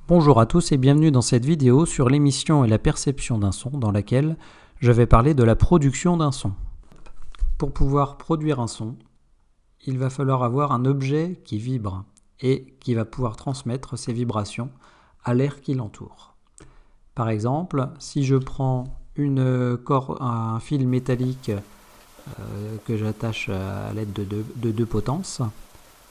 Bonjour à tous et bienvenue dans cette vidéo sur l'émission et la perception d'un son dans laquelle je vais parler de la production d'un son. Pour pouvoir produire un son, il va falloir avoir un objet qui vibre et qui va pouvoir transmettre ces vibrations à l'air qui l'entoure. Par exemple, si je prends un fil métallique que j'attache à l'aide de deux potences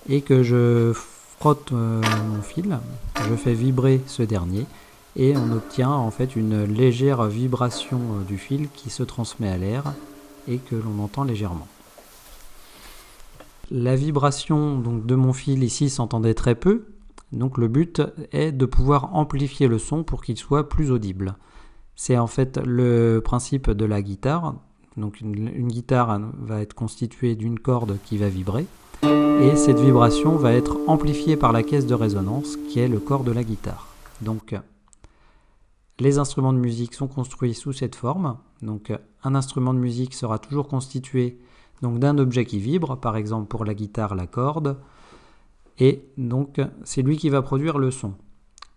et que je frotte mon fil, je fais vibrer ce dernier et on obtient en fait une légère vibration du fil qui se transmet à l'air et que l'on entend légèrement. La vibration donc, de mon fil ici s'entendait très peu, donc le but est de pouvoir amplifier le son pour qu'il soit plus audible. C'est en fait le principe de la guitare. Donc une guitare va être constituée d'une corde qui va vibrer et cette vibration va être amplifiée par la caisse de résonance qui est le corps de la guitare. Donc les instruments de musique sont construits sous cette forme. Donc un instrument de musique sera toujours constitué d'un objet qui vibre, par exemple pour la guitare la corde, et donc c'est lui qui va produire le son.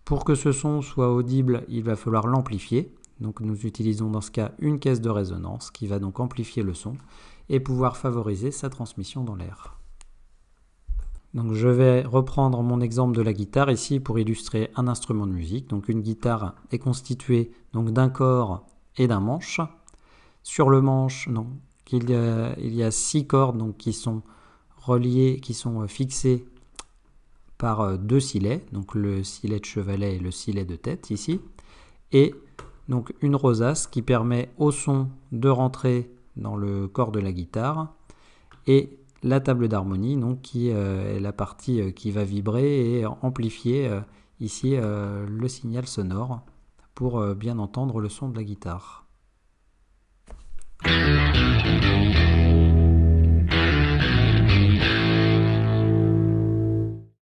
Pour que ce son soit audible, il va falloir l'amplifier. Donc nous utilisons dans ce cas une caisse de résonance qui va donc amplifier le son et pouvoir favoriser sa transmission dans l'air. Donc je vais reprendre mon exemple de la guitare ici pour illustrer un instrument de musique. Donc une guitare est constituée d'un corps et d'un manche. Sur le manche, il y a 6 cordes qui sont reliées, qui sont fixées par 2 silets, donc le silet de chevalet et le silet de tête ici, et donc une rosace qui permet au son de rentrer dans le corps de la guitare, et la table d'harmonie qui est la partie qui va vibrer et amplifier ici le signal sonore pour bien entendre le son de la guitare.